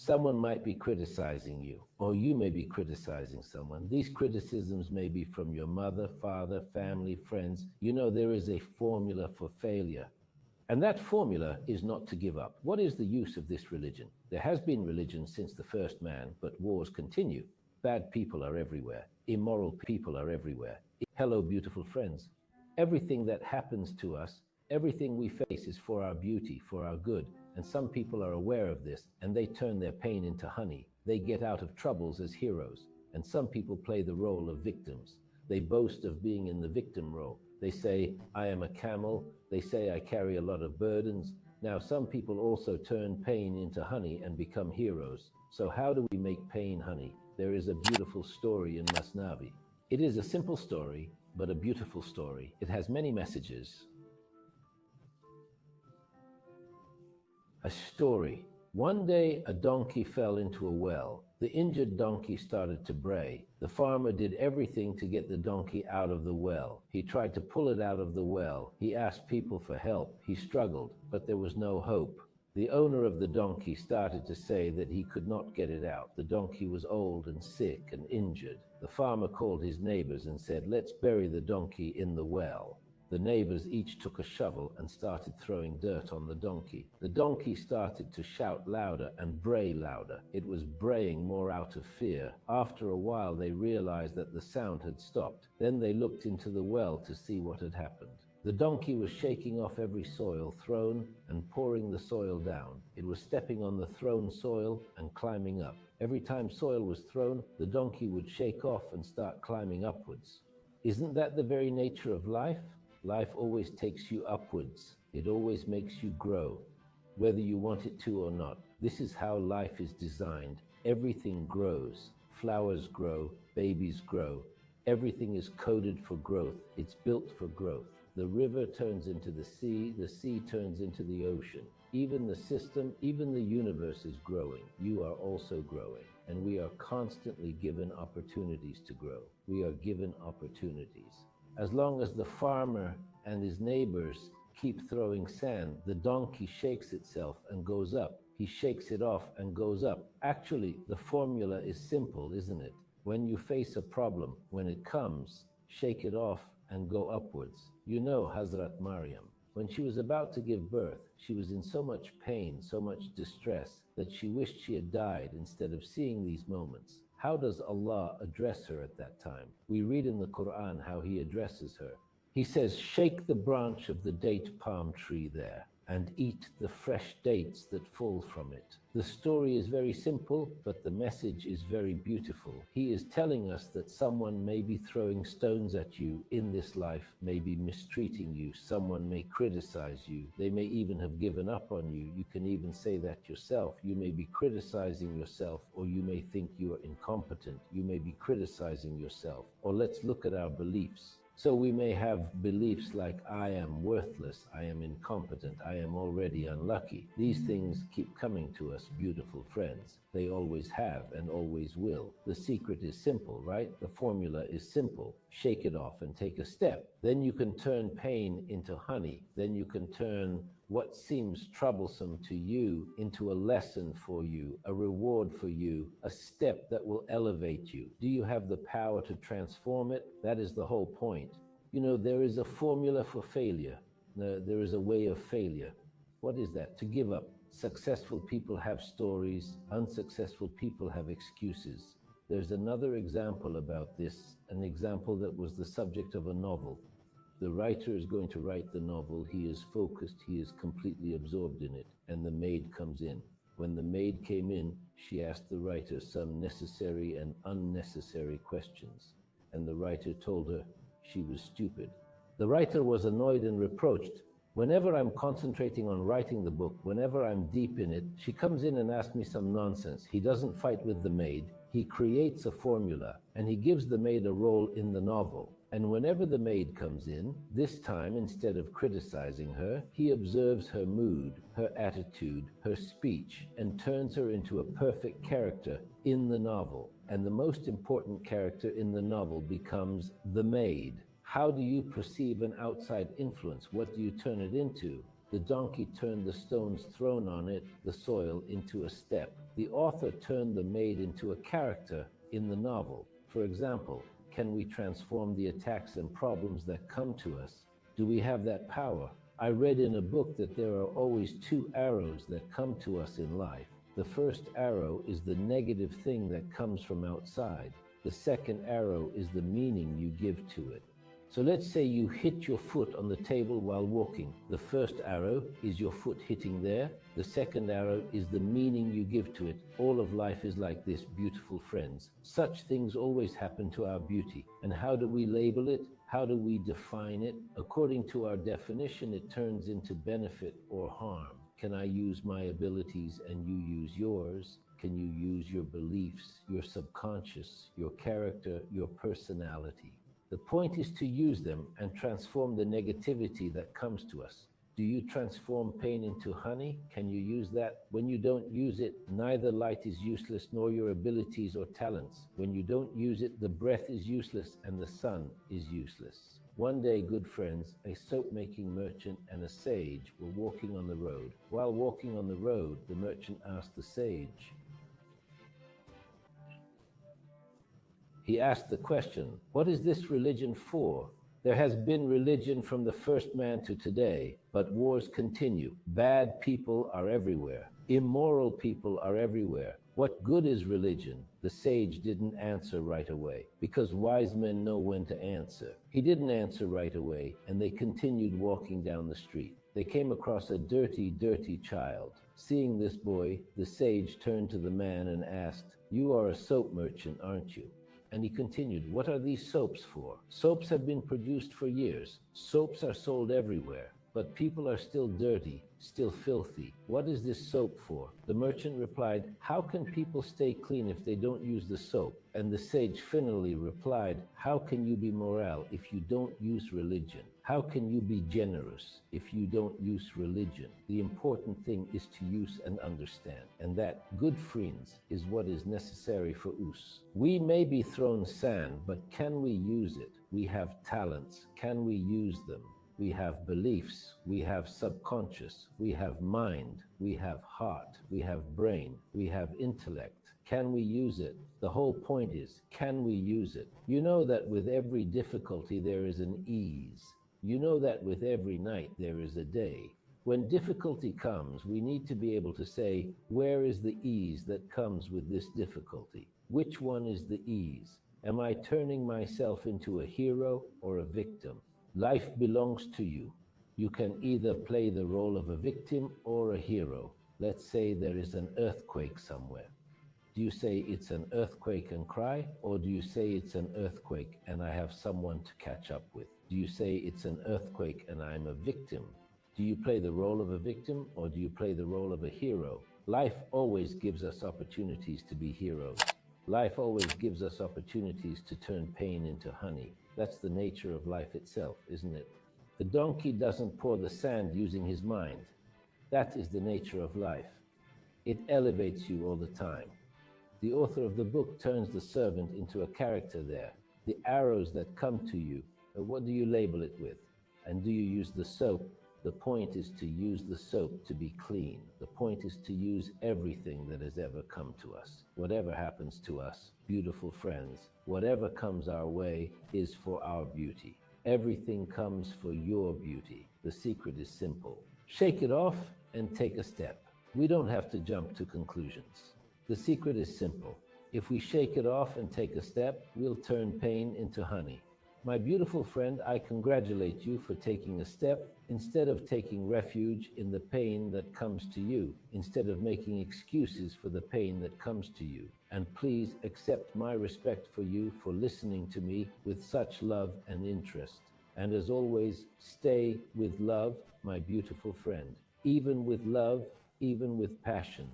Someone might be criticizing you, or you may be criticizing someone. These criticisms may be from your mother, father, family, friends. You know, there is a formula for failure. And that formula is not to give up. What is the use of this religion? There has been religion since the first man, but wars continue. Bad people are everywhere. Immoral people are everywhere. Hello, beautiful friends. Everything that happens to us, everything we face is for our beauty, for our good. And some people are aware of this, and they turn their pain into honey. They get out of troubles as heroes. And some people play the role of victims. They boast of being in the victim role. They say, I am a camel. They say, I carry a lot of burdens. Now, some people also turn pain into honey and become heroes. So how do we make pain honey? There is a beautiful story in Masnavi. It is a simple story, but a beautiful story. It has many messages. A story. One day, a donkey fell into a well. The injured donkey started to bray. The farmer did everything to get the donkey out of the well. He tried to pull it out of the well. He asked people for help. He struggled, but there was no hope. The owner of the donkey started to say that he could not get it out. The donkey was old and sick and injured. The farmer called his neighbors and said, let's bury the donkey in the well. The neighbors each took a shovel and started throwing dirt on the donkey. The donkey started to shout louder and bray louder. It was braying more out of fear. After a while, they realized that the sound had stopped. Then they looked into the well to see what had happened. The donkey was shaking off every soil thrown and pouring the soil down. It was stepping on the thrown soil and climbing up. Every time soil was thrown, the donkey would shake off and start climbing upwards. Isn't that the very nature of life? Life always takes you upwards. It always makes you grow, whether you want it to or not. This is how life is designed. Everything grows. Flowers grow, babies grow. Everything is coded for growth. It's built for growth. The river turns into the sea turns into the ocean. Even the system, even the universe is growing. You are also growing. And we are constantly given opportunities to grow. We are given opportunities. As long as the farmer and his neighbors keep throwing sand, the donkey shakes itself and goes up. He shakes it off and goes up. Actually, the formula is simple, isn't it? When you face a problem, when it comes, shake it off and go upwards. You know Hazrat Maryam. When she was about to give birth, she was in so much pain, so much distress, that she wished she had died instead of seeing these moments. How does Allah address her at that time? We read in the Quran how He addresses her. He says, shake the branch of the date palm tree there and eat the fresh dates that fall from it. The story is very simple, but the message is very beautiful. He is telling us that someone may be throwing stones at you in this life, may be mistreating you. Someone may criticize you. They may even have given up on you. You can even say that yourself. You may be criticizing yourself, or you may think you are incompetent. You may be criticizing yourself. Or let's look at our beliefs. So we may have beliefs like, I am worthless, I am incompetent, I am already unlucky. These things keep coming to us, beautiful friends. They always have and always will. The secret is simple, right? The formula is simple. Shake it off and take a step. Then you can turn pain into honey. Then you can turn what seems troublesome to you into a lesson for you, a reward for you, a step that will elevate you. Do you have the power to transform it? That is the whole point. You know, there is a formula for failure. There is a way of failure. What is that? To give up. Successful people have stories. Unsuccessful people have excuses. There's another example about this, an example that was the subject of a novel. The writer is going to write the novel. He is focused. He is completely absorbed in it. And the maid comes in. When the maid came in, she asked the writer some necessary and unnecessary questions. And the writer told her she was stupid. The writer was annoyed and reproached. Whenever I'm concentrating on writing the book, whenever I'm deep in it, she comes in and asks me some nonsense. He doesn't fight with the maid. He creates a formula, and he gives the maid a role in the novel. And whenever the maid comes in, this time, instead of criticizing her, he observes her mood, her attitude, her speech, and turns her into a perfect character in the novel. And the most important character in the novel becomes the maid. How do you perceive an outside influence? What do you turn it into? The donkey turned the stones thrown on it, the soil, into a step. The author turned the maid into a character in the novel. For example, can we transform the attacks and problems that come to us? Do we have that power? I read in a book that there are always two arrows that come to us in life. The first arrow is the negative thing that comes from outside. The second arrow is the meaning you give to it. So let's say you hit your foot on the table while walking. The first arrow is your foot hitting there. The second arrow is the meaning you give to it. All of life is like this, beautiful friends. Such things always happen to our beauty. And how do we label it? How do we define it? According to our definition, it turns into benefit or harm. Can I use my abilities and you use yours? Can you use your beliefs, your subconscious, your character, your personality? The point is to use them and transform the negativity that comes to us. Do you transform pain into honey? Can you use that? When you don't use it, neither light is useless nor your abilities or talents. When you don't use it, the breath is useless and the sun is useless. One day, good friends, a soap-making merchant and a sage were walking on the road. While walking on the road, the merchant asked the sage, He asked the question, what is this religion for? There has been religion from the first man to today, but wars continue. Bad people are everywhere. Immoral people are everywhere. What good is religion? The sage didn't answer right away, because wise men know when to answer. He didn't answer right away, and they continued walking down the street. They came across a dirty, dirty child. Seeing this boy, the sage turned to the man and asked, you are a soap merchant, aren't you? And he continued, what are these soaps for? Soaps have been produced for years. Soaps are sold everywhere, but people are still dirty, still filthy. What is this soap for? The merchant replied, how can people stay clean if they don't use the soap? And the sage finally replied, how can you be moral if you don't use religion? How can you be generous if you don't use religion? The important thing is to use and understand, and that, good friends, is what is necessary for us. We may be thrown sand, but can we use it? We have talents. Can we use them? We have beliefs, we have subconscious, we have mind, we have heart, we have brain, we have intellect. Can we use it? The whole point is, can we use it? You know that with every difficulty there is an ease. You know that with every night there is a day. When difficulty comes, we need to be able to say, where is the ease that comes with this difficulty? Which one is the ease? Am I turning myself into a hero or a victim? Life belongs to you. You can either play the role of a victim or a hero. Let's say there is an earthquake somewhere. Do you say it's an earthquake and cry, or do you say it's an earthquake and I have someone to catch up with? Do you say it's an earthquake and I'm a victim? Do you play the role of a victim, or do you play the role of a hero? Life always gives us opportunities to be heroes. Life always gives us opportunities to turn pain into honey. That's the nature of life itself, isn't it? The donkey doesn't pour the sand using his mind. That is the nature of life. It elevates you all the time. The author of the book turns the servant into a character there. The arrows that come to you, what do you label it with? And do you use the soap? The point is to use the soap to be clean. The point is to use everything that has ever come to us. Whatever happens to us, beautiful friends, whatever comes our way is for our beauty. Everything comes for your beauty. The secret is simple. Shake it off and take a step. We don't have to jump to conclusions. The secret is simple. If we shake it off and take a step, we'll turn pain into honey. My beautiful friend, I congratulate you for taking a step instead of taking refuge in the pain that comes to you, instead of making excuses for the pain that comes to you. And please accept my respect for you for listening to me with such love and interest. And as always, stay with love, my beautiful friend. Even with love, even with passion.